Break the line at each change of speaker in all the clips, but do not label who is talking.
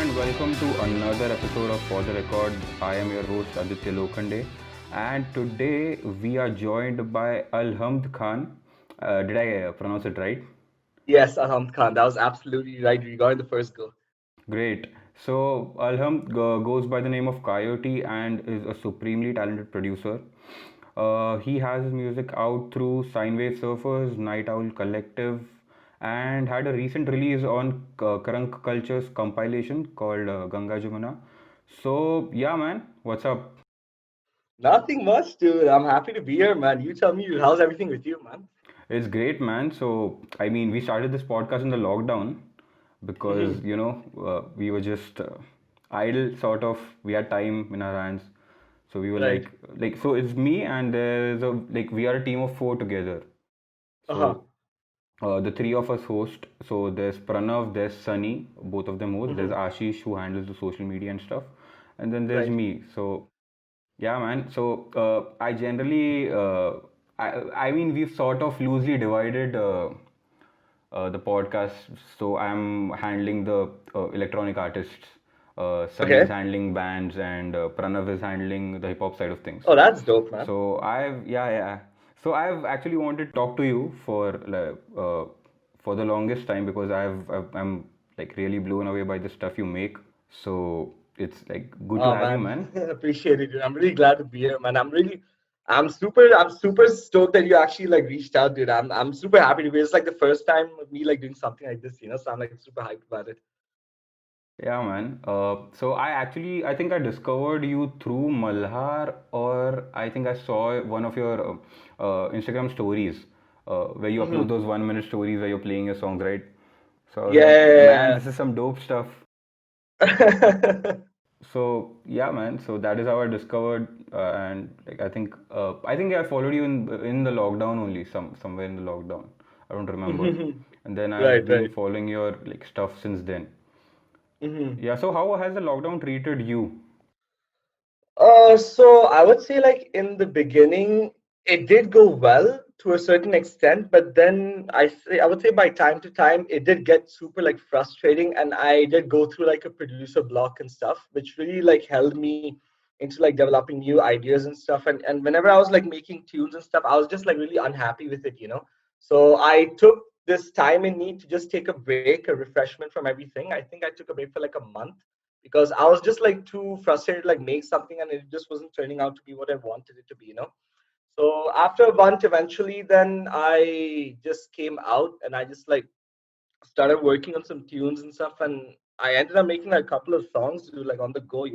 and welcome to another episode of For the Record. I am your host Aditya Lokhande, and today we are joined by Alhamd Khan. Did I pronounce it right?
Yes, Alhamd Khan. That was absolutely right. You got in the first go.
Great. So Alhamd goes by the name of Coyote and is a supremely talented producer. He has his music out through Sinewave Surfers, Night Owl Collective, and had a recent release on Krunk Culture's compilation called Ganga Jamuna. So yeah, man, what's up?
Nothing much, dude. I'm happy to be here, man. You tell me, how's everything with you, man?
It's great, man. So I mean, we started this podcast in the lockdown because we were just idle, sort of. We had time in our hands, so we were
Right.
so it's me and there's a we are a team of four together.
Uh-huh.
So the three of us host. So there's Pranav, there's Sunny, both of them host. There's
Hmm.
Ashish who handles the social media and stuff, and then there's
Right.
me. So yeah, man. So I generally, I mean, we've sort of loosely divided the podcast. So I'm handling the electronic artists. Sunny is
Okay.
handling bands, and Pranav is handling the hip hop side of things.
Oh, that's dope, man.
So yeah. So I've actually wanted to talk to you for the longest time because I'm like really blown away by the stuff you make. So it's like good to
Oh,
have you,
man.
man.
Appreciate it, dude. I'm really glad to be here, man. I'm super stoked that you actually like reached out, dude. I'm super happy to be. It's like the first time of me like doing something like this, So I'm like super hyped about it.
Yeah, man. So I think I discovered you through Malhar, or I think I saw one of your Instagram stories where you upload
Hmm.
those 1 minute stories where you're playing your songs, right? So I was like, man,
Yeah.
this is some dope stuff. So yeah, man. So that is how I discovered, and like I think I followed you in the lockdown only, somewhere in the lockdown. I don't remember. And then I've
Right,
been
right.
following your like stuff since then.
Hmm.
Yeah. So how has the lockdown treated you?
So I would say like in the beginning, it did go well to a certain extent, but then I would say by time to time it did get super like frustrating, and I did go through like a producer block and stuff, which really like held me into like developing new ideas and stuff. And whenever I was like making tunes and stuff, I was just like really unhappy with it. So I took this time in me to just take a break, a refreshment from everything. I think I took a break for like a month because I was just like too frustrated, like make something, and it just wasn't turning out to be what I wanted it to be. So after a month, eventually, then I just came out and I just like started working on some tunes and stuff, and I ended up making like a couple of songs to like on the go.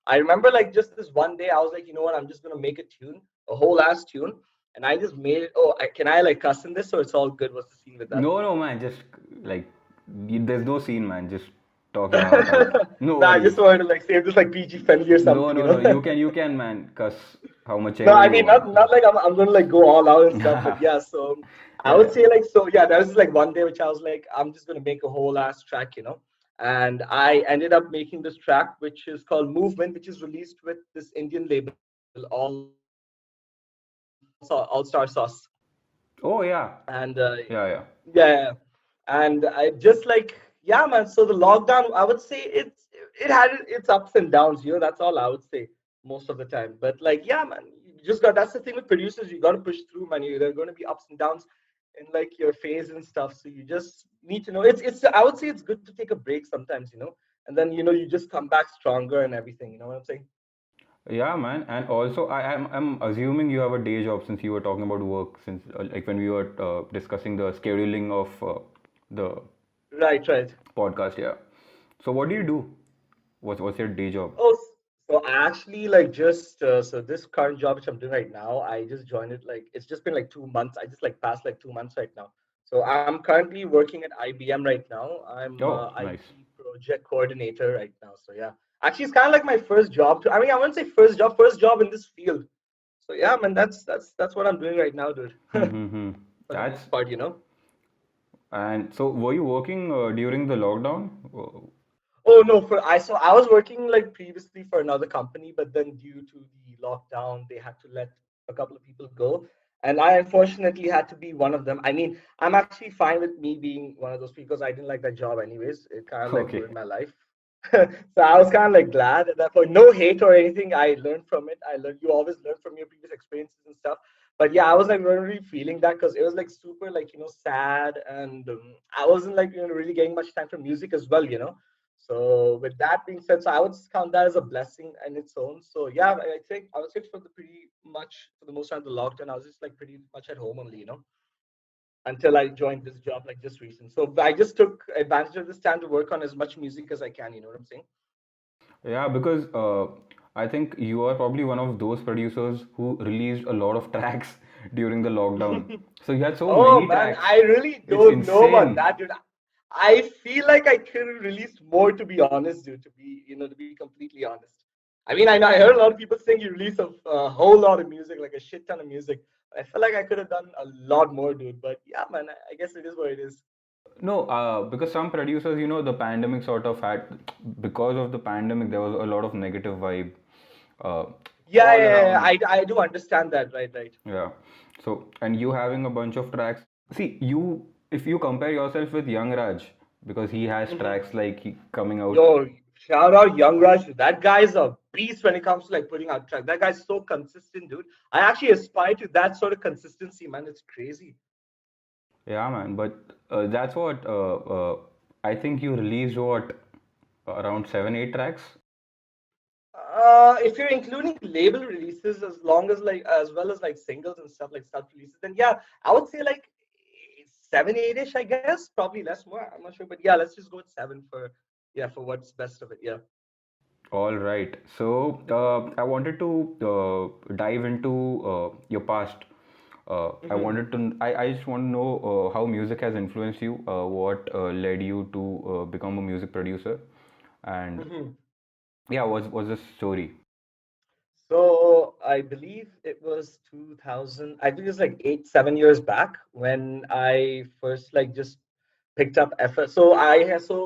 I remember like just this one day, I was like, you know what, I'm just gonna make a tune, a whole ass tune, and I just made it. Oh, can I like cuss in this, or it's all good? What's the scene with that?
No, no, man. Just like there's no scene, man. Just talk your heart out. No
Nah, I
worries.
just wanted to like save this like PG friendly or
No,
something,
no,
you
no.
know.
You can, man. Cuss how much
No,
ever
I
you
mean
want.
not like I'm gonna like go all out and stuff, but
Yeah,
yeah. So I would
yeah.
say like so yeah, there was like one day which I was like I'm just gonna make a whole ass track, and I ended up making this track which is called Movement, which is released with this Indian label, All Star Sauce,
Oh yeah,
and
yeah, yeah.
yeah, and I just like yeah, man. So the lockdown, I would say it had its ups and downs. That's all I would say most of the time. But like yeah, man, you just got that's the thing with producers. You got to push through, man. There are going to be ups and downs in like your phase and stuff. So you just need to know. It's I would say it's good to take a break sometimes, and then you just come back stronger and everything. You know what I'm saying?
Yeah, man. And also, I'm assuming you have a day job since you were talking about work since like when we were discussing the scheduling of the
Right, right.
podcast. Yeah. So what do you do? What's your day job?
Oh, so I actually like just so this current job which I'm doing right now, I just joined it like it's just been like 2 months. I just like passed like 2 months right now. So I'm currently working at IBM right now. I'm
Oh, nice.
IT project coordinator right now. So yeah, actually it's kind of like my first job. I mean, I wouldn't say first job in this field. So yeah, man, that's what I'm doing right now, dude.
Hmm.
For the
That's
most part.
and so were you working during the lockdown?
Oh no, I was working like previously for another company, but then due to the lockdown, they had to let a couple of people go, and I unfortunately had to be one of them. I mean, I'm actually fine with me being one of those people because I didn't like that job anyways. It kind of like
Okay.
ruined my life. So I was kind of like glad at that point. No hate or anything. I learned from it. I learned, you always learn from your previous experiences and stuff. But yeah, I was like really feeling that because it was like super like sad, and I wasn't like really getting much time for music as well. So with that being said, so I would count that as a blessing in its own. So yeah, I think I would say for the pretty much for the most time of the lockdown, I was just like pretty much at home only, until I joined this job like just recent. So I just took advantage of this time to work on as much music as I can. You know what I'm saying?
Yeah, because I think you are probably one of those producers who released a lot of tracks during the lockdown. So you had so
Oh
many
man,
tracks.
I really
It's
don't know about
insane.
that, dude. I feel like I could have released more, to be honest, dude. To be completely honest. I mean, I heard a lot of people saying you release a whole lot of music, like a shit ton of music. I feel like I could have done a lot more, dude. But yeah, man, I guess it is what it is.
No, because some producers, the pandemic sort of had, because of the pandemic, there was a lot of negative vibe uh,
Yeah,
all
yeah, yeah.
around.
I do understand that, right, right.
Yeah. So, and you having a bunch of tracks. See, if you compare yourself with Young Raj, because he has
Hmm.
tracks like coming out.
Yo, shout out Young Raj. That guy's a beast when it comes to like putting out tracks. That guy's so consistent, dude. I actually aspire to that sort of consistency, man. It's crazy.
Yeah, man. But that's what I think you released what around 7, 8 tracks.
If you're including label releases as long as like as well as like singles and stuff like self releases, then yeah, I would say like 7, 8-ish, I guess. Probably less more. I'm not sure, but yeah, let's just go with seven for yeah for what's best of it. Yeah.
All right. So I wanted to dive into your past.
Hmm.
I just want to know how music has influenced you, what led you to become a music producer, and
Hmm.
yeah, was the story.
So I believe it was 2000. I think it was like 8, 7 years back when I first like just picked up effort. So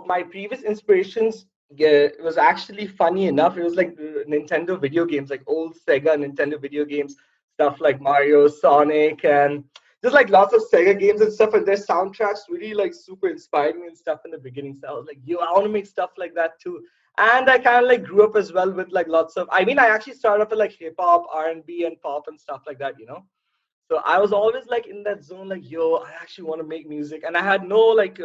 my previous inspirations, yeah, it was actually funny enough. It was like Nintendo video games, like old Sega Nintendo video games, stuff like Mario, Sonic, and just like lots of Sega games and stuff. And their soundtracks really like super inspired me and stuff in the beginning. So I was like, yo, I want to make stuff like that too. And I kind of like grew up as well with like lots of. I mean, I actually started off with like hip hop, R&B, and pop and stuff like that. So I was always like in that zone, like, yo, I actually want to make music. And I had no like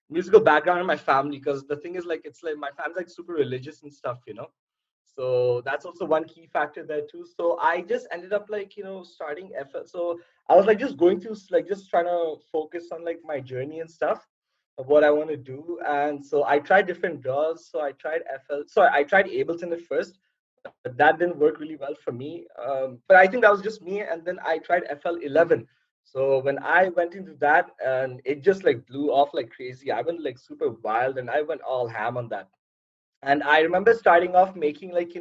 musical background in my family because the thing is like it's like my family's like super religious and stuff. So that's also one key factor there too. So I just ended up like, starting effort. So I was like just going through like just trying to focus on like my journey and stuff of what I want to do. And so I tried different draws. So I tried FL. Sorry, I tried Ableton at first, but that didn't work really well for me. But I think that was just me. And then I tried FL11. So when I went into that, and it just like blew off like crazy. I went like super wild, and I went all ham on that. And I remember starting off making like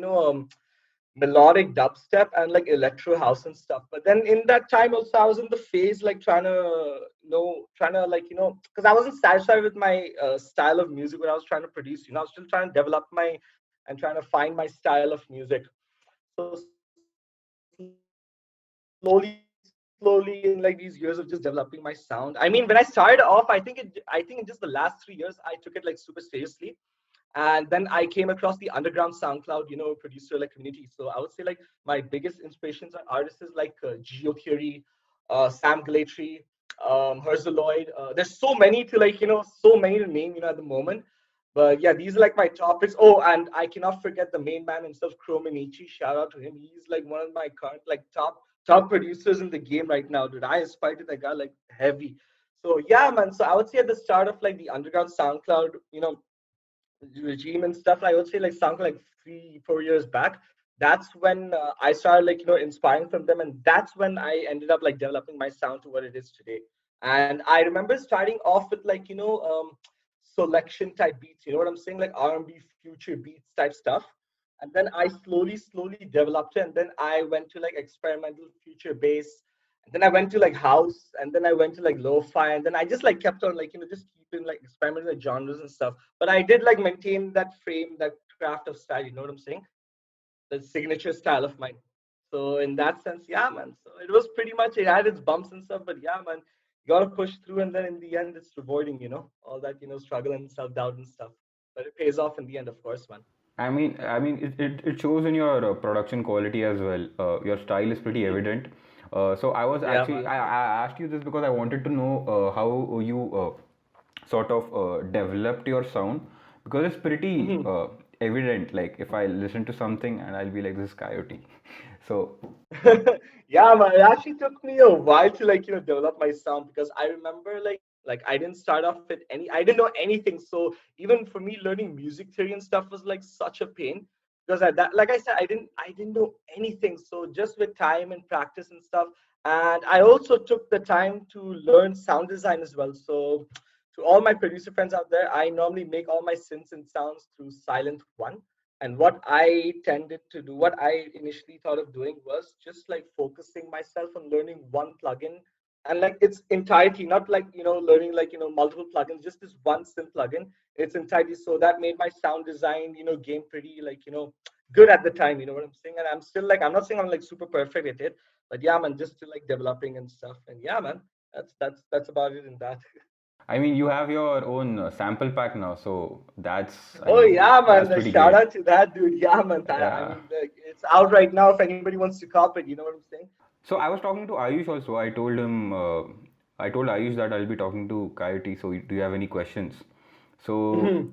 melodic dubstep and like electro house and stuff. But then in that time also I was in the phase like trying to like because I wasn't satisfied with my style of music what I was trying to produce. I was still trying to develop my and trying to find my style of music. So slowly, slowly in like these years of just developing my sound. I mean, when I started off, I think in just the last 3 years, I took it like super seriously. And then I came across the underground SoundCloud, producer like community. So I would say like my biggest inspirations are artists like Geotheory, Sam Glatry, Herzaloid. There's so many to like, so many to name, at the moment. But yeah, these are like my topics. Oh, and I cannot forget the main man himself, Chromanichi. Shout out to him. He's like one of my current like top producers in the game right now, dude. I aspire to that guy like heavy. So yeah, man. So I would say at the start of like the underground SoundCloud, regime and stuff, I would say like something like 3, 4 years back. That's when I started like inspiring from them, and that's when I ended up like developing my sound to what it is today. And I remember starting off with like selection type beats. You know what I'm saying? Like R&B, future beats type stuff. And then I slowly developed it, and then I went to like experimental future bass, and then I went to like house, and then I went to like lo-fi, and then I just like kept on like just keeping like experimental like, genres and stuff. But I did like maintain that frame, that craft of style. You know what I'm saying? The signature style of mine. So in that sense, yeah, man. So it was pretty much it had its bumps and stuff, but yeah, man, you gotta push through, and then in the end, it's rewarding. All that struggle and self doubt and stuff. but it pays off in the end, of course, man.
It shows in your production quality as well. Your style is pretty
Mhm.
evident. So I was
Yeah,
actually
man.
I asked you this because I wanted to know how you sort of developed your sound, because it's pretty
Mhm.
evident. Like if I listen to something and I'll be like, this is Coyote. So
Yeah, man. It actually took me a while to develop my sound because I remember like I didn't start off with I didn't know anything. So even for me, learning music theory and stuff was like such a pain because like I said, I didn't know anything. So just with time and practice and stuff, and I also took the time to learn sound design as well. So to all my producer friends out there, I normally make all my synths and sounds through Silent One. And what I tended to do, what I initially thought of doing was just like focusing myself on learning one plugin and like its entirety, not like, learning like, multiple plugins, just this one synth plugin, its entirety. So that made my sound design, game pretty like, good at the time, you know what I'm saying? And I'm still like, I'm not saying I'm like super perfect at it, but yeah, man, just still like developing and stuff. And yeah, man, that's about it in that.
you have your own sample pack now, so
Oh yeah, man.
that's
The
pretty
shout
great.
out to that dude. Yeah, man. I
Yeah.
mean, like, it's out right now if anybody wants to cop it. You know what I'm saying?
So I was talking to Ayush also. I told Ayush that I'll be talking to Coyote. So do you have any questions? So
Mhm.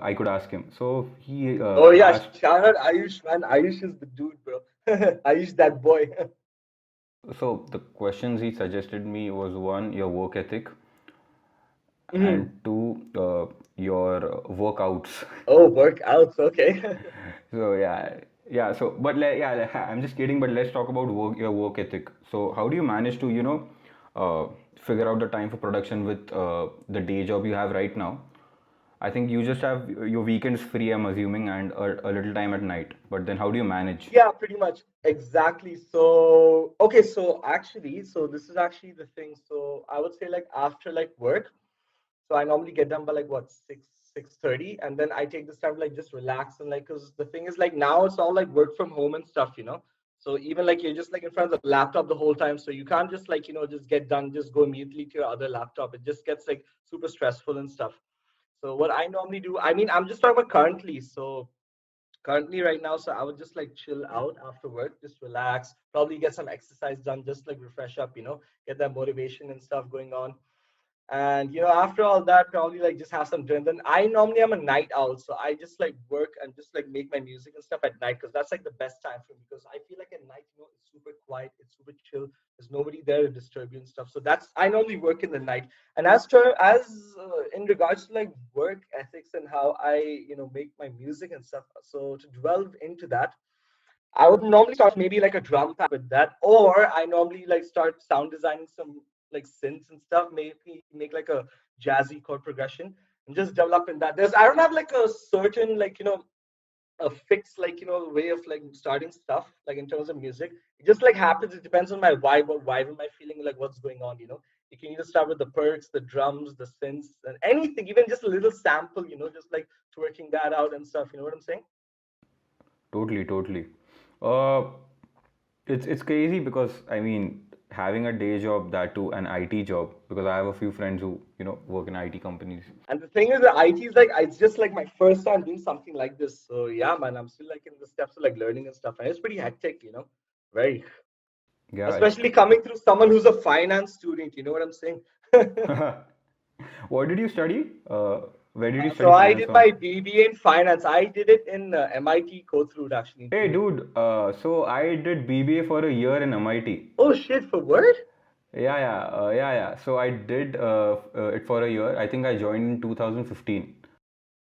I could ask him. So he
Oh yeah,
asked.
shout out Ayush, man. Ayush is the dude, bro. Ayush, that boy.
So the questions he suggested me was, one, your work ethic, and
Mhm.
two, your workouts.
Oh, workouts. Okay.
So yeah, yeah. So but I'm just kidding. But let's talk about your work ethic. So how do you manage to uh, figure out the time for production with the day job you have right now? I think you just have your weekends free, I'm assuming, and a little time at night. But then how do you manage?
Yeah, pretty much. Exactly. So, okay, so actually, so this is actually the thing. So I would say like after like work, so I normally get done by like what 6:30, and then I take this time to like just relax and like because the thing is like now it's all like work from home and stuff, you know. So even like you're just like in front of the laptop the whole time, so you can't just like just get done, just go immediately to your other laptop. It just gets like super stressful and stuff. So what I normally do, I mean, I'm just talking about currently. So currently right now, so I would just like chill out after work, just relax, probably get some exercise done, just like refresh up, get that motivation and stuff going on. And after all that, probably like just have some dinner. Then I normally am a night owl, so I just like work and just like make my music and stuff at night because that's like the best time for me. Because I feel like at night, it's super quiet, it's super chill. There's nobody there to disturb you and stuff. So that's I normally work in the night. And in regards to like work ethics and how I make my music and stuff. So to delve into that, I would normally start maybe like a drum pack with that, or I normally like start sound designing some like synths and stuff, maybe make like a jazzy chord progression and just develop in that. I don't have like a certain like a fixed like way of like starting stuff like in terms of music. It just like happens. It depends on my vibe. What vibe am I feeling? Like what's going on? You can either start with the perks, the drums, the synths, and anything, even just a little sample. Just like twerking that out and stuff. You know what I'm saying?
Totally, totally. Uh, it's crazy because having a day job, that too an IT job, because I have a few friends who work in IT companies.
And the thing is, the IT is like it's just like my first time doing something like this. So yeah, man, I'm still like in the steps of like learning and stuff, and it's pretty hectic. Very,
Yeah, it's.
especially coming through someone who's a finance student. You know what I'm saying?
What did you study? Where did you
So
study
I
finance
did
on?
my BBA in finance. I did it in MIT Kothrood actually in
Hey,
Pune.
dude. So I did BBA for a year in MIT.
Oh shit, for what?
Yeah. So I did it for a year. I think I joined in 2015.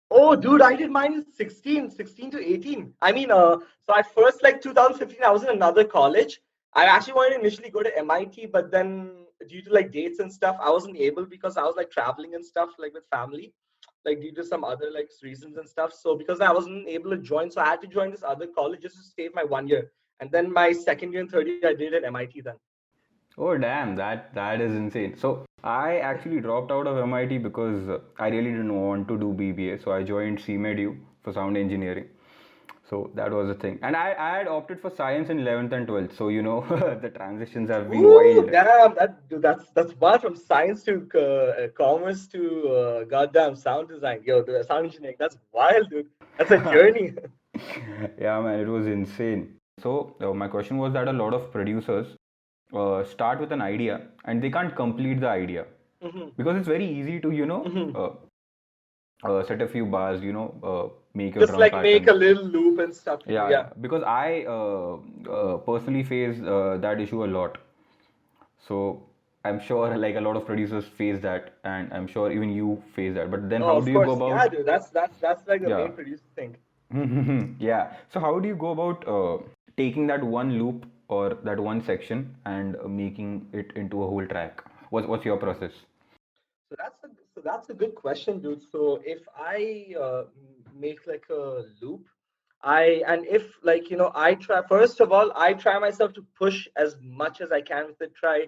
Oh, dude, I did mine in 16 to 18. I mean, so at first, like 2015, I was in another college. I actually wanted to initially go to MIT, but then due to like dates and stuff, I wasn't able because I was like traveling and stuff, like with family, like due to some other like reasons and stuff. So because I wasn't able to join, so I had to join this other college just to save my 1 year. And then my second year and third year, I did at MIT then.
Oh damn, that is insane. So I actually dropped out of MIT because I really didn't want to do BBA. So I joined CMEDU for sound engineering. So that was the thing. And I had opted for science in 11th and 12th. So, the transitions have been
Ooh,
wild.
damn! That's wild from science to commerce to goddamn sound design. Yo, the sound engineering. That's wild, dude. That's a journey.
Yeah, man, it was insane. So, my question was that a lot of producers start with an idea and they can't complete the idea
Hmm.
because it's very easy to,
Hmm.
set a few bars, make your
Just
drum
like make a
patterns.
little loop and stuff.
Yeah,
Yeah.
yeah. Because I personally face that issue a lot. So I'm sure like a lot of producers face that, and I'm sure even you face that. But then
Oh,
how
of
do you go
course. Yeah,
about?
dude. That's like the
Yeah.
main producer thing.
Yeah. So how do you go about taking that one loop or that one section and making it into a whole track? What's your process?
So that's a good question, dude. So if I make like a loop, and if like I try first of all, I try myself to push as much as I can with it. Try,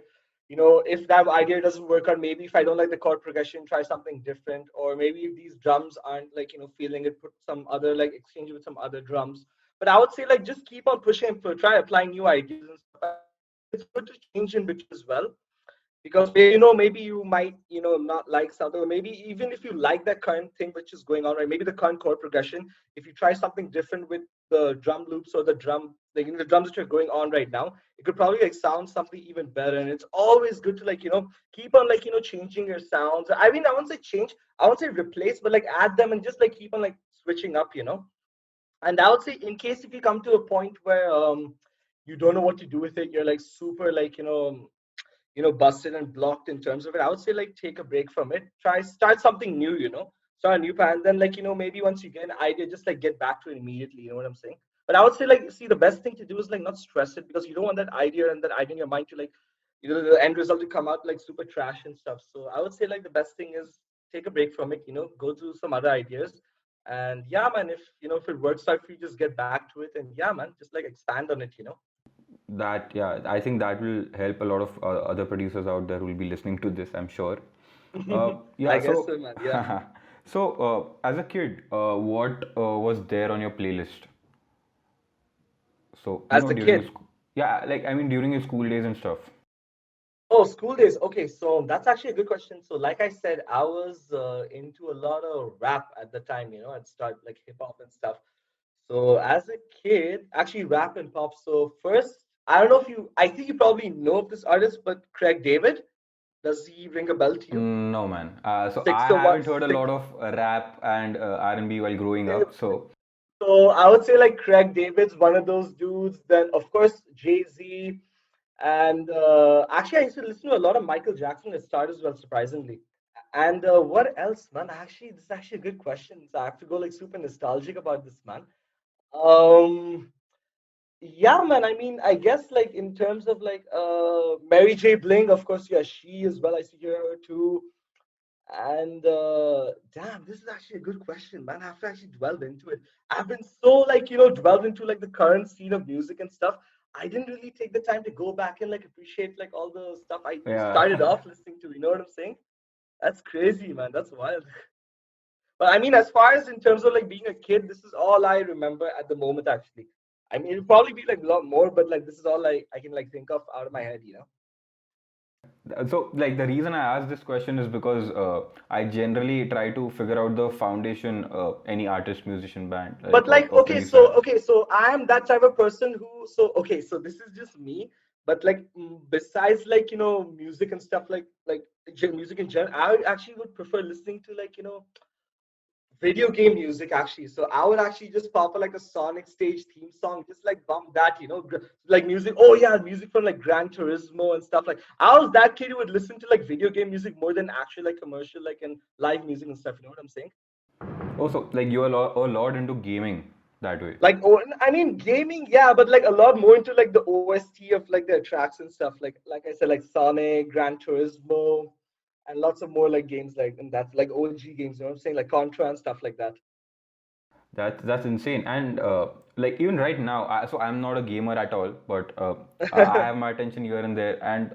if that idea doesn't work out, maybe if I don't like the chord progression, try something different, or maybe if these drums aren't like feeling it, put some other like exchange it with some other drums. But I would say like just keep on pushing and try applying new ideas and stuff. And it's good to change in between as well because maybe you might not like something, or maybe even if you like that current thing which is going on, right, maybe the current chord progression, if you try something different with the drum loops or the drum, like the drums that are going on right now, it could probably like sound something even better. And it's always good to like keep on like changing your sounds. I mean, I won't say change, I won't say replace, but like add them and just like keep on like switching up. And I would say, in case if you come to a point where you don't know what to do with it, you're like super like busted and blocked in terms of it, I would say like take a break from it, try start something new, start a new plan, and then like maybe once you get an idea, just like get back to it immediately, you know what I'm saying? But I would say like, see, the best thing to do is like not stress it, because you don't want that idea and that idea in your mind to like the end result to come out like super trash and stuff. So I would say like the best thing is take a break from it, go through some other ideas. And yeah, man, if if it works out for you, just get back to it, and yeah, man, just like expand on it.
That, yeah, I think that will help a lot of other producers out there who will be listening to this, I'm sure.
I
Yeah,
guess
so
so, man. Yeah.
as a kid, what was there on your playlist? So,
As a
during your
kid.
school, yeah, like I mean during your school days and stuff.
Oh, school days. Okay, so that's actually a good question. So, like I said, I was into a lot of rap at the time. I'd start like hip hop and stuff. So, as a kid, actually, rap and pop. So, first, I don't know if I think you probably know of this artist, but Craig David, does he ring a bell to you?
No, man. So I
601,
haven't heard a lot of rap and R&B while growing up. So
So I would say like Craig David's one of those dudes. Then of course Jay-Z, and actually I used to listen to a lot of Michael Jackson at start as well, surprisingly. And what else, man? Actually, this is actually a good question. So I have to go like super nostalgic about this, man. Um, yeah, man. I mean, I guess like in terms of like Mary J. Bling, of course, yeah, she as well. I see her too. And damn, this is actually a good question, man. I have to actually delve into it. I've been so like delved into like the current scene of music and stuff. I didn't really take the time to go back and like appreciate like all the stuff I started
yeah.
off listening to. You know what I'm saying? That's crazy, man. That's wild. But I mean, as far as in terms of like being a kid, this is all I remember at the moment. Actually, I mean, it'll probably be like a lot more, but like this is all I can like think of out of my head.
So, like, the reason I asked this question is because I generally try to figure out the foundation any artist, musician, band, like,
But like
or
okay,
producer
so
has.
okay, so I am that type of person who, so okay, so this is just me. But like besides like music and stuff, like music in general, I actually would prefer listening to like video game music actually. So I would actually just pop like a Sonic stage theme song, just like bump that, like music. Oh yeah, music from like Gran Turismo and stuff. Like I was that kid who would listen to like video game music more than actual like commercial like and live music and stuff. You know what I'm saying?
Also, like, you're a lot into gaming that way.
Like, oh, I mean, gaming, yeah, but like a lot more into like the OST of like the tracks and stuff. Like I said, like Sonic, Gran Turismo, and lots of more like games like and that's like OG games. You know what I'm saying? Like Contra and stuff like that.
That's insane. And like even right now, so I'm not a gamer at all, but I have my attention here and there. And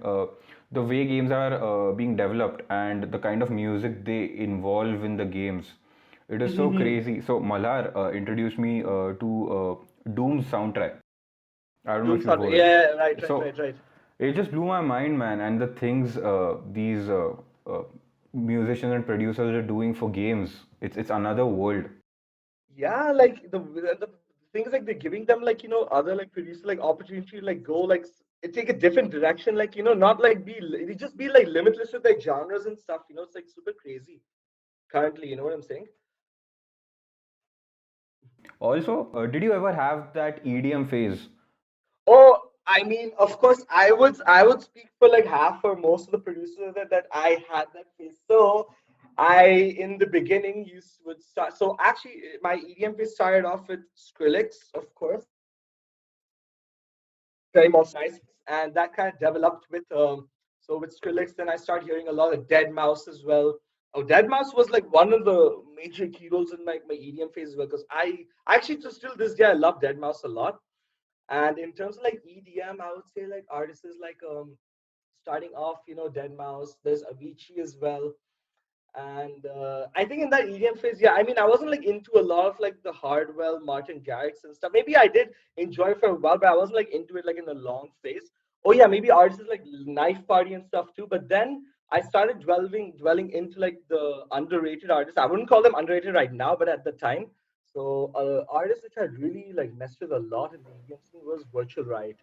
the way games are being developed and the kind of music they involve in the games, It is so crazy. So Malhar introduced me to Doom's soundtrack. I don't know
Doom
if you've
sound.
heard it.
Yeah, right, right,
So
right, right.
it just blew my mind, man. And the things these uh, musicians and producers are doing for games, it's another world.
Yeah, like the things like they're giving them like other like producer like opportunity to like go like take a different direction, like not like they just be like limitless with like genres and stuff. It's like super crazy currently. You know what I'm saying?
Also, did you ever have that EDM phase?
Oh, I mean, of course, I would speak for like half or most of the producers that I had that phase. So I in the beginning used would start. So actually, my EDM phase started off with Skrillex, of course, very most nice, and that kind of developed with with Skrillex. Then I started hearing a lot of Dead Mouse as well. Oh, Dead Mouse was like one of the major key roles in my EDM phase as well because I actually to still this day I love Dead Mouse a lot. And in terms of like EDM, I would say like artists like starting off, Dead Mouse. There's Avicii as well. And I think in that EDM phase, yeah, I mean, I wasn't like into a lot of like the Hardwell, Martin Garrix and stuff. Maybe I did enjoy it for a while, but I wasn't like into it like in a long phase. Oh yeah, maybe artists like Knife Party and stuff too. But then I started dwelling into like the underrated artists. I wouldn't call them underrated right now, but at the time. So artists which I really like messed with a lot in the EDM scene was Virtual Riot.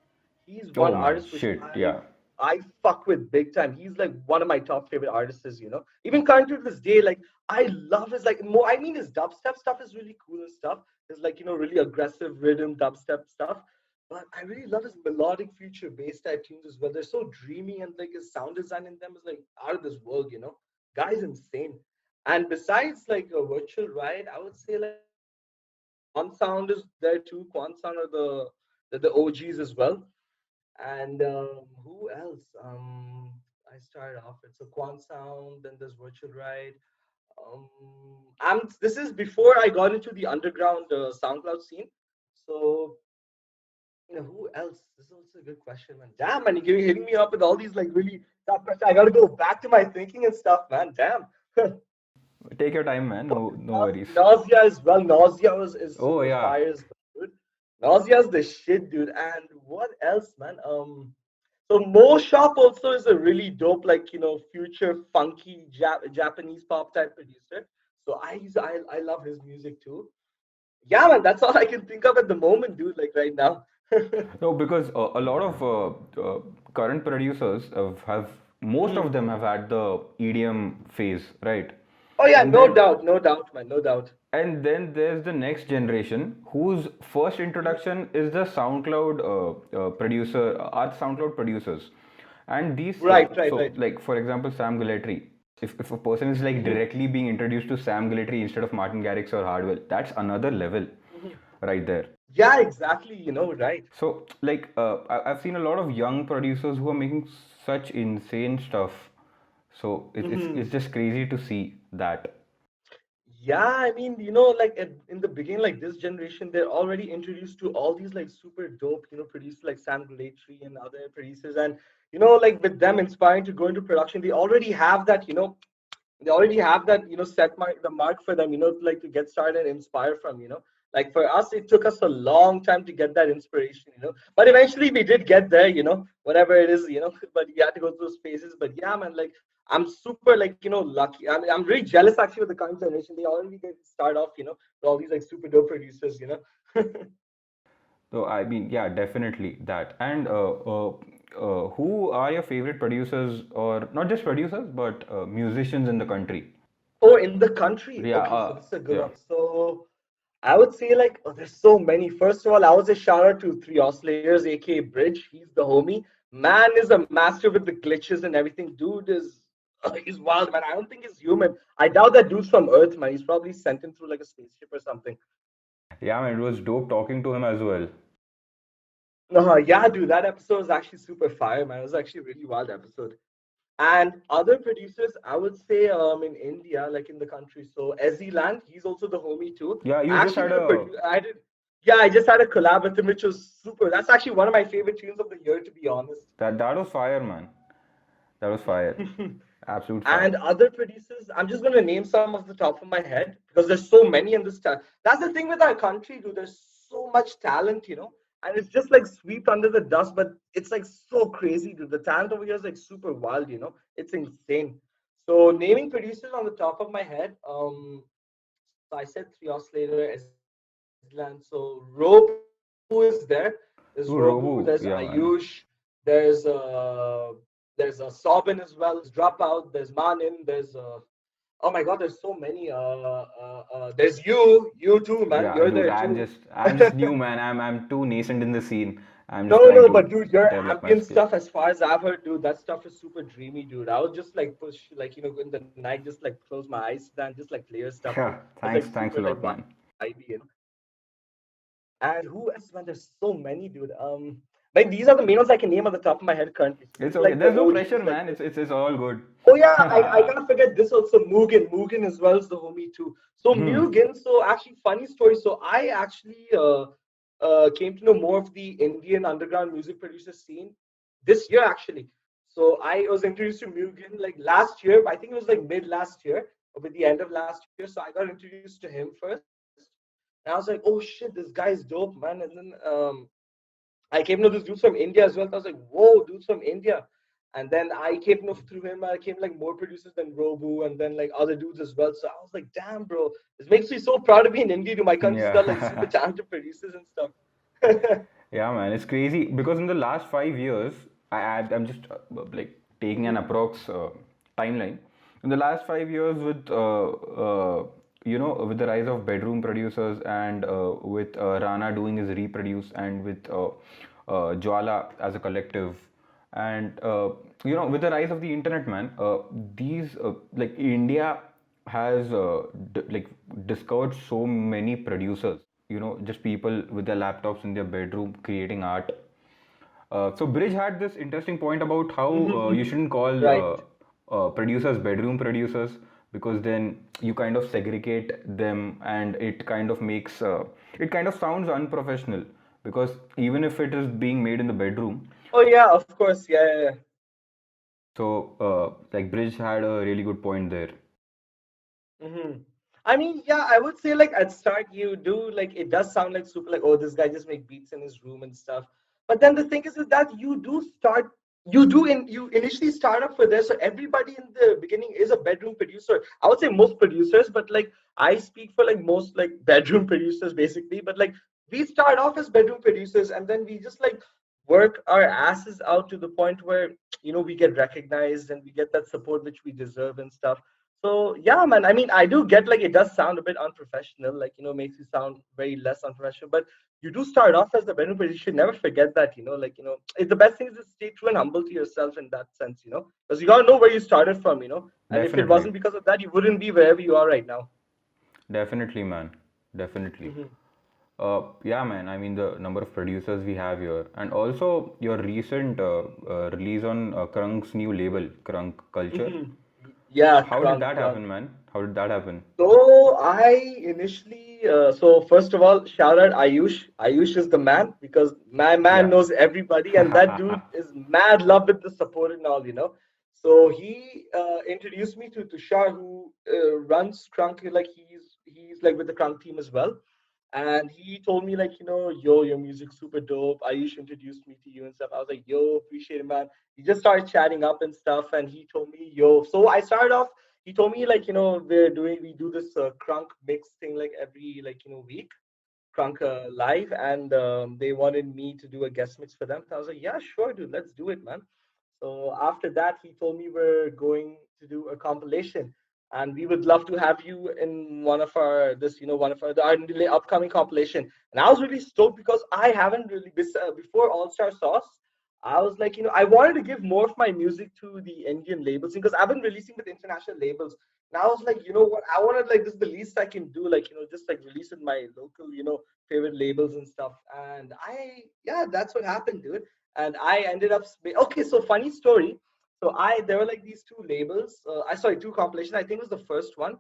He's one
Oh my
artist which
shit, yeah.
I fuck with big time. He's like one of my top favorite artists. Even current to this day, like I love his like more. I mean, his dubstep stuff is really cool and stuff. His like really aggressive rhythm dubstep stuff. But I really love his melodic future bass type tunes as well. They're so dreamy and like his sound design in them is like out of this world. Guy's insane. And besides like a virtual ride, I would say like Quan Sound is there too. Quan Sound are the OGs as well. And who else? I started off with so Quan Sound, then there's Virtual Ride. This is before I got into the underground SoundCloud scene. So who else? This is also a good question, man. Damn, man, you're hitting me up with all these like really tough questions. I gotta go back to my thinking and stuff, man. Damn.
Take your time, man. No worries.
Nausea as well. Nausea is
Oh
super
yeah.
fire as well, dude. Nausea's the shit, dude. And what else, man? So Mo Shop also is a really dope, like future funky Japanese pop type producer. So I love his music too. Yeah, man, that's all I can think of at the moment, dude. Like right now.
No, because a lot of current producers have most of
Mhm.
them have had the EDM phase, right?
Oh yeah,
And
no
then
doubt, no doubt, man, no doubt.
there's the next generation whose first
Mhm.
introduction is the SoundCloud are SoundCloud producers, and these
Right, right,
so
right.
like for example Sam Guillory. If a person is like
Mhm.
directly being introduced to Sam Guillory instead of Martin Garrix or Hardwell, that's another level,
Mhm.
right there.
Yeah, exactly. Right.
So, like, I've seen a lot of young producers who are making such insane stuff. So it's
Mhm.
just crazy to see that.
Yeah, I mean, like in the beginning, like this generation, they're already introduced to all these like super dope, producers like Sam Glatry and other producers, and like with them inspiring to go into production, they already have that set the mark for them, like to get started and inspire from. Like for us, it took us a long time to get that inspiration. But eventually we did get there, whatever it is. But you had to go through those phases. But yeah, man, like I'm super like lucky. I'm really jealous actually with the current generation. They already get to start off, with all these like super dope producers.
So I mean, yeah, definitely that. And who are your favorite producers, or not just producers, but musicians in the country?
Oh, in the country.
Yeah,
Okay, so this is a good
yeah.
one. So I would say like there's so many. First of all, I would say shout out to Three Oscillators, aka Bridge. He's the homie. Man is a master with the glitches and everything. Dude is he's wild, man. I don't think he's human. I doubt that dude's from Earth, man. He's probably sent in through like a spaceship or something.
Yeah, man, it was dope talking to him as well.
No, yeah, dude, that episode was actually super fire, man. It was actually a really wild episode. And other producers, I would say in India, like in the country. So Ezzy Land, he's also the homie too.
Yeah, you
I
just
actually
had
did a
a
produ- I did yeah, I just had a collab with him, which was super. That's actually one of my favorite tunes of the year, to be honest.
that was fire, man. That was fire. Absolute
And
fact.
other producers, I'm just going to name some of the top of my head because there's so many in this town. That's the thing with our country, dude. There's so much talent, and it's just like swept under the dust, but it's like so crazy, dude. The talent over here is like super wild. It's insane. So naming producers on the top of my head, so I said Three Oscillator, Island. So Robu is there. There's Robu, there's
Oh,
Ayush,
Robo. Yeah, man.
there's Sobin as well, there's Dropout, there's Manin, oh my god, there's so many. There's you too, man.
Yeah,
You're
dude,
there
I'm
too.
just I'm just new, man. I'm too nascent in the scene. I'm just
No,
trying
no,
to
but dude, your
develop my
ambient
skill.
stuff, as far as I've heard, dude, that stuff is super dreamy, dude. I would just like push, like, in the night, just like close my eyes and just like play your stuff, dude.
Yeah,
That's like
thanks
super
a
like
lot, man.
vibey. And who else, man? There's so many, dude. Like these are the main ones I can name on the top of my head currently. So
It's
these are
okay.
like the
There's no
OGs,
pressure,
like
man.
the.
It's all good.
Oh yeah, I can't forget this also. Mugen as well as the homie too. So
Hmm.
Mugen. So actually, funny story. So I actually came to know more of the Indian underground music producer scene this year actually. So I was introduced to Mugen like last year. I think it was like mid last year, or with the end of last year. So I got introduced to him first, and I was like, oh shit, this guy is dope, man. And then I came to know this dude's from India as well. So I was like, whoa, dude's from India. And then I came to know through him, I came like more producers than Robu and then like other dudes as well. So I was like, damn, bro, this makes me so proud to be in India. Dude. My country's got like super
Yeah.
talented producers and stuff.
Yeah, man, it's crazy because in the last 5 years, I'm just like taking an
Mhm.
approx timeline. In the last 5 years, with with the rise of bedroom producers and with Rana doing his reproduce and with Jwala as a collective, and with the rise of the internet, man, these like India has like discovered so many producers, just people with their laptops in their bedroom creating art. So Bridge had this interesting point about how you
Mhm.
shouldn't call
Right.
producers bedroom producers, because then you kind of segregate them and it kind of makes it kind of sounds unprofessional, because even if it is being made in the bedroom.
Oh yeah, of course. Yeah, yeah, yeah.
So like Bridge had a really good point there.
hmm I mean, yeah, I would say like at start you do like it does sound like super like, oh, this guy just make beats in his room and stuff. But then the thing is that you initially start off with this. So everybody in the beginning is a bedroom producer. I would say most producers, but like I speak for like most like bedroom producers basically. But like we start off as bedroom producers and then we just like work our asses out to the point where we get recognized and we get that support which we deserve and stuff. So yeah, man. I mean, I do get like it does sound a bit unprofessional, like makes you sound very less unprofessional. But you do start off as the bedroom, but you should never forget that, like the best thing is to stay true and humble to yourself in that sense, because you gotta know where you started from, and if it
Definitely.
wasn't because of that, you wouldn't be wherever you are right now.
Definitely, man. Definitely.
hmm
Yeah, man. I mean, the number of producers we have here, and also your recent release on Krangs new label, Krunk Culture.
hmm Yeah,
How did
crunk,
that happen,
crunk.
man? How did that happen?
So I initially, so first of all, shout out Ayush. Ayush is the man because my man
Yeah.
knows everybody, and that dude is mad love with the support and all. So he introduced me to Tushar, who runs Crunk. Like he's like with the Crunk team as well. And he told me like, yo, your music's super dope. Ayush introduced me to you and stuff. I was like, yo, appreciate it, man. He just started chatting up and stuff, and he told me, yo. So I started off. He told me like, we do this crunk mix thing like every like week, crunk live, and they wanted me to do a guest mix for them. So I was like, yeah, sure, dude, let's do it, man. So after that, he told me we're going to do a compilation, and we would love to have you in one of our our upcoming compilation. And I was really stoked because I haven't really before All Star Sauce. I was like, I wanted to give more of my music to the Indian labels because I've been releasing with international labels. And I was like, you know what? I wanted like this is the least I can do, like just like release with my local, favorite labels and stuff. And yeah, that's what happened, dude. And I ended up okay. So funny story. So there were like these two labels. I sorry, two compilations. I think it was the first one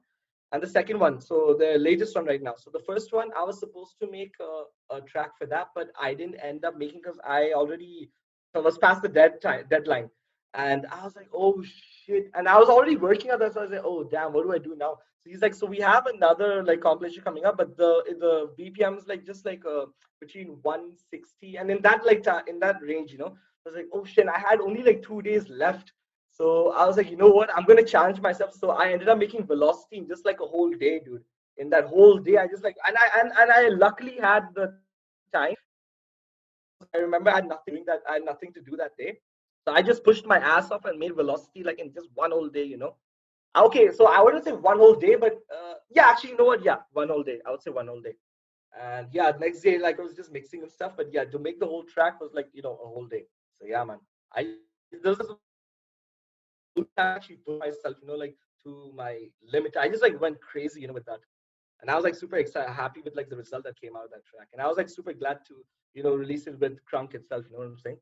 and the second one. So the latest one right now. So the first one, I was supposed to make a track for that, but I didn't end up making because I already was past the deadline. And I was like, oh shit. And I was already working on that. So I was like, oh damn, what do I do now? So he's like, so we have another like competition coming up, but the BPM is like just like between 160 and in that like in that range, you know. I was like, oh shit. I had only like 2 days left. So I was like, you know what? I'm gonna challenge myself. So I ended up making velocity in just like a whole day, dude. In that whole day, I just like and I luckily had the time because I remember I had nothing to do that I had nothing to do that day. So I just pushed my ass off and made velocity like in just one whole day, you know. Okay, so I wouldn't say one whole day, but yeah, actually, you know what? Yeah, one whole day. I would say one whole day. And yeah, next day, like I was just mixing and stuff. But yeah, to make the whole track was like, you know, a whole day. So yeah, man. There was one time I actually pushed myself, you know, like to my limit. I just like went crazy, you know, with that. And I was like super excited, happy with like the result that came out of that track. And I was like super glad to, you know, release it with Crunk itself. You know what I'm saying?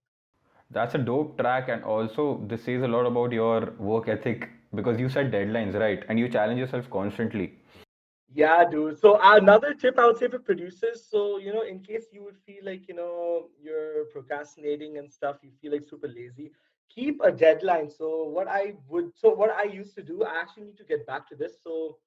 That's a dope track, and also this says a lot about your work ethic because you set deadlines, right? And you challenge yourself constantly.
Yeah, dude. So another tip I would say for producers, so you know, in case you would feel like you know you're procrastinating and stuff, you feel like super lazy, keep a deadline. So what I used to do, I actually need to get back to this. So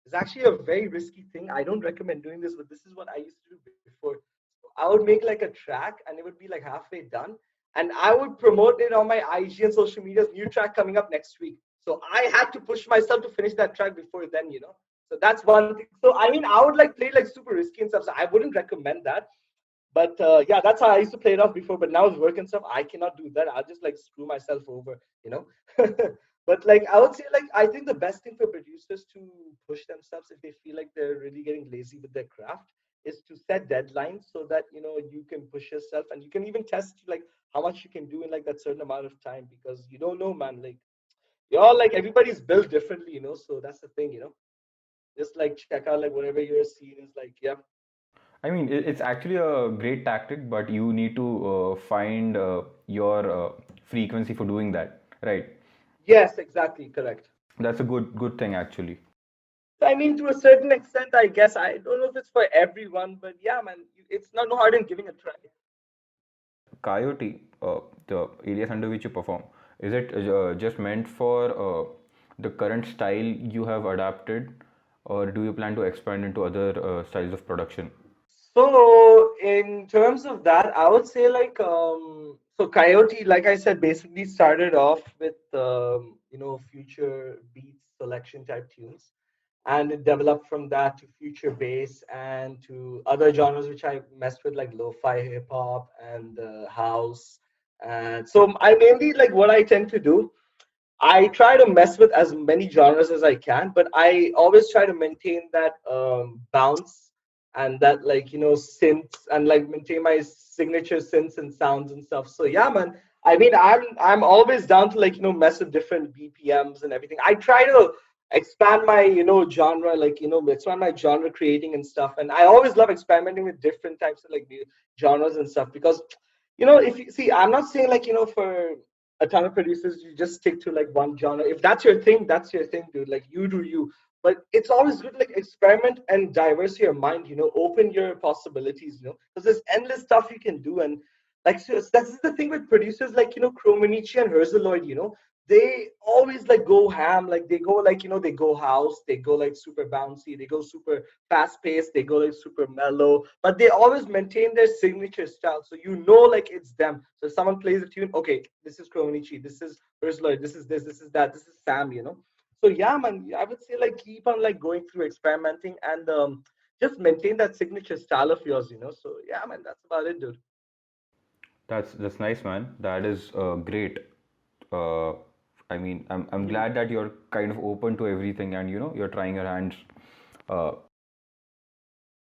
it's actually a very risky thing. I don't recommend doing this, but this is what I used to do before. So I would make like a track, and it would be like halfway done, and I would promote it on my IG and social medias. New track coming up next week. So I had to push myself to finish that track before then, you know. So that's one thing. So I mean, I would like play like super risky and stuff. So I wouldn't recommend that. But yeah, that's how I used to play it off before. But now with work and stuff, I cannot do that. I'll just like screw myself over, you know. But like I would say, like I think the best thing for producers to push themselves if they feel like they're really getting lazy with their craft is to set deadlines so that you know you can push yourself and you can even test like how much you can do in like that certain amount of time because you don't know, man. Like you're all like everybody's built differently, you know. So that's the thing, you know, just like check out like whatever you're seeing is like, yeah.
I mean, it's actually a great tactic, but you need to find your frequency for doing that, right?
Yes, exactly, correct.
That's a good thing actually.
So I mean, to a certain extent, I guess I don't know if it's for everyone, but yeah, man, it's not no hard in giving a try.
Coyote, the alias under which you perform, is it just meant for the current style you have adapted, or do you plan to expand into other styles of production?
So in terms of that, I would say like so Coyote, like I said, basically started off with you know future beats selection type tunes, and it developed from that to future bass and to other genres which I messed with like lo-fi hip hop and house. And so I mainly like what I tend to do. I try to mess with as many genres as I can, but I always try to maintain that bounce and that like you know synths and like maintain my signature synths and sounds and stuff. So yeah, man. I mean, I'm always down to like you know mess with different BPMs and everything. I try to expand my you know genre, like you know expand my genre creating and stuff. And I always love experimenting with different types of like genres and stuff because you know if you see, I'm not saying like you know for a ton of producers, you just stick to like one genre. If that's your thing, that's your thing, dude. Like you do you. But it's always good like experiment and diverse your mind, you know, open your possibilities, you know, because there's endless stuff you can do. And like so that's the thing with producers like, you know, Chromanichi and Herzaloid, you know, they always like go ham, like they go like, you know, they go house, they go like super bouncy, they go super fast paced, they go like super mellow, but they always maintain their signature style. So you know, like it's them. So if someone plays a tune, okay, this is Chromanichi, this is Ursula, this is that, this is Sam, you know. So yeah, man, I would say like keep on like going through experimenting and just maintain that signature style of yours, you know. So yeah, man, that's about it, dude.
That's nice, man. That is great. Uh, I mean, I'm
Mhm.
glad that you're kind of open to everything, and you're trying your hands. Uh,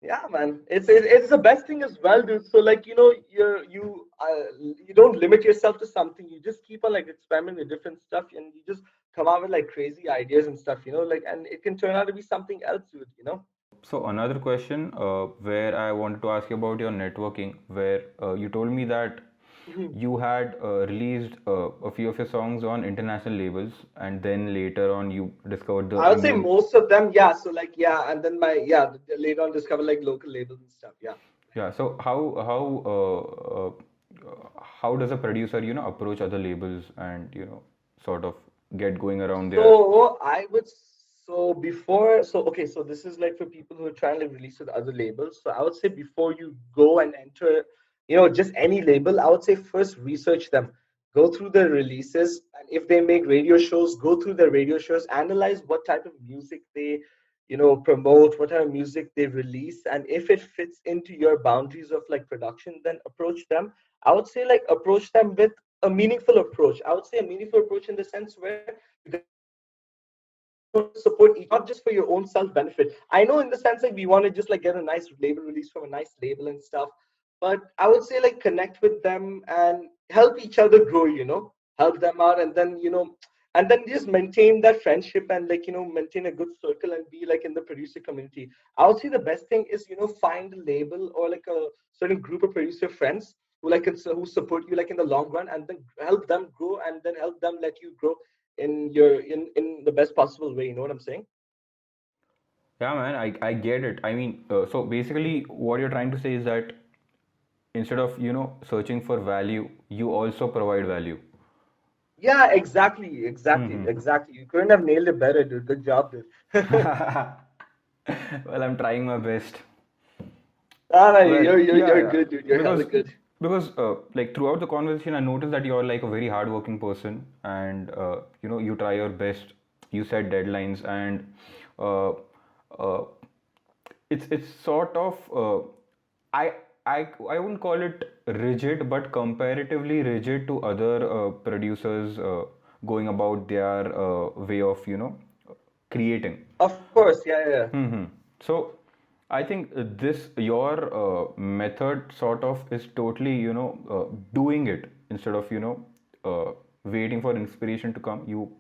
Yeah, man, it's the best thing as well, dude. So like you know, you don't limit yourself to something. You just keep on like experimenting with different stuff, and you just come out with like crazy ideas and stuff, you know. Like, and it can turn out to be something else, dude. You know.
so another question where I wanted to ask you about your networking, where you told me that
Mhm.
you had released a few of your songs on international labels, and then later on you discovered the
I would say
Indian.
most of them, yeah. So like, yeah, and then my yeah, later on discover like local labels and stuff. Yeah.
Yeah. So how does a producer approach other labels and sort of get going around there?
So I would so before so okay, so this is like for people who are trying to release with other labels. So I would say before you go and enter, just any label, I would say first research them. Go through the releases, and if they make radio shows, go through the radio shows, analyze what type of music they, promote, what type of music they release, and if it fits into your boundaries of like production, then approach them. I would say like approach them with a meaningful approach. I would say a meaningful approach in the sense where you guys are going to support each other, not just for your own self benefit. I know in the sense like we want to just like get a nice label release from a nice label and stuff, but I would say like connect with them and help each other grow, help them out, and then just maintain that friendship and like maintain a good circle and be like in the producer community. I would say the best thing is find a label or like a certain group of producer friends who support you like in the long run, and then help them grow and then help them let you grow in the best possible way. You know what I'm saying?
Yeah, man, I get it. I mean, so basically, what you're trying to say is that instead of, searching for value, you also provide value.
Yeah, exactly, exactly,
Hmm.
exactly. You couldn't have nailed it better, dude. Good job, dude.
Well, I'm trying my best.
Ah, no,
Well,
you're
yeah,
good, dude. You're hella
because
good.
like throughout the conversation, I noticed that you're like a very hardworking person, and you try your best. You set deadlines, and uh, uh, it's sort of I I wouldn't call it rigid, but comparatively rigid to other producers going about their way of creating.
Of course, yeah, yeah.
Hmm. So I think this your method sort of is totally doing it instead of waiting for inspiration to come. You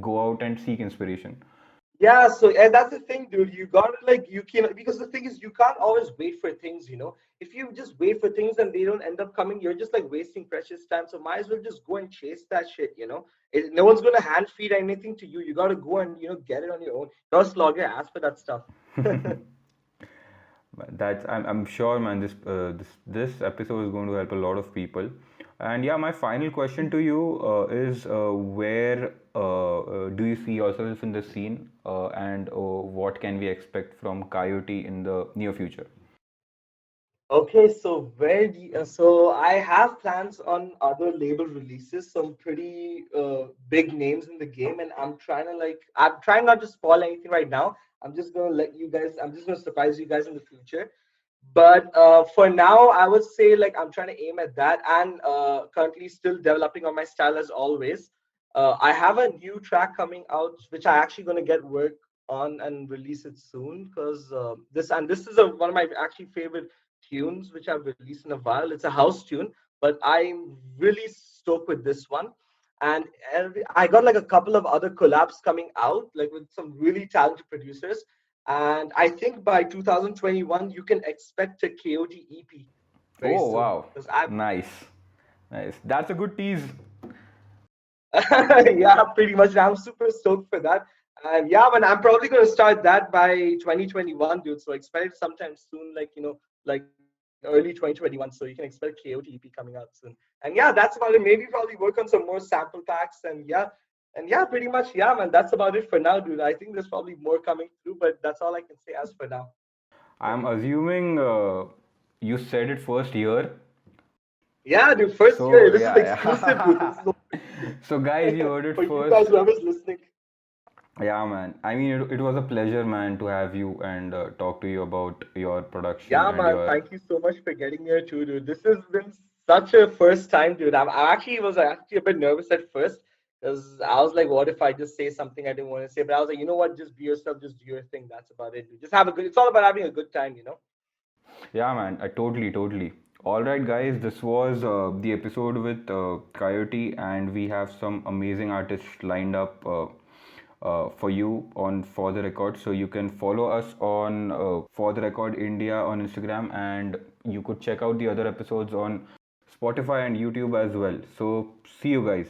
go out and seek inspiration.
Yeah, so and that's the thing, dude. You gotta like you can because the thing is you can't always wait for things. If you just wait for things and they don't end up coming, you're just like wasting precious time. So might as well just go and chase that shit. No one's gonna hand feed anything to you. You gotta go and get it on your own. You gotta slog your ass for that stuff.
That's I'm sure, man. This episode is going to help a lot of people. And yeah, my final question to you is where do you see yourself in the scene, and what can we expect from Coyote in the near future?
Okay, so so I have plans on other label releases, some pretty big names in the game, and I'm trying not to spoil anything right now. I'm just gonna surprise you guys in the future. But for now, I would say like I'm trying to aim at that, and currently still developing on my style as always. I have a new track coming out, which I actually gonna get work on and release it soon, because this is one of my actually favorite tunes which I've released in a while. It's a house tune, but I'm really stoked with this one. And I got like a couple of other collabs coming out, like with some really talented producers. And I think by 2021, you can expect a Kayoti EP very
Oh
soon.
wow,
Because I've,
nice, nice. That's a good tease.
yeah, pretty much. I'm super stoked for that. And yeah, man, I'm probably going to start that by 2021, dude. So expect it sometime soon, like early 2021. So you can expect Kayoti EP coming out soon. And yeah, that's about it. Maybe probably work on some more sample packs. And yeah, pretty much. Yeah, man, that's about it for now, dude. I think there's probably more coming through, but that's all I can say as for now.
I'm assuming you said it first year.
Yeah, dude, first year.
So
This is
yeah,
exclusive, dude. This
yeah.
is only exclusive
So guys, you heard it
for you guys,
first.
whoever's listening.
Yeah, man. I mean, it was a pleasure, man, to have you and talk to you about your production
Yeah,
and
man.
your.
Thank you so much for getting here too, dude. This has been such a first time, dude. I actually was actually a bit nervous at first because I was like, what if I just say something I didn't want to say? But I was like, you know what? Just be yourself. Just do your thing. That's about it, dude. Just have a good. It's all about having a good time.
Yeah, man. Totally, totally. All right, guys. This was the episode with Coyote, and we have some amazing artists lined up for you on For the Record. So you can follow us on For the Record India on Instagram, and you could check out the other episodes on Spotify and YouTube as well. So see you guys.